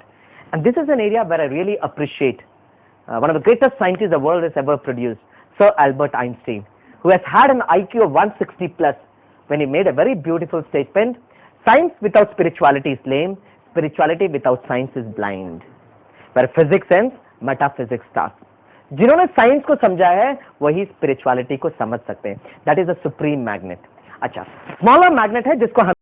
And this is an area where I really appreciate one of the greatest scientist the world has ever produced, Sir Albert Einstein, who has had an IQ of 160 plus, when he made a very beautiful statement, science without spirituality is lame, spirituality without science is blind, where physics ends, metaphysics starts. जिन्होंने science को समझा है वही spirituality को समझ सकते हैं. That is a supreme magnet. अच्छा, स्मॉलर मैग्नेट है जिसको हम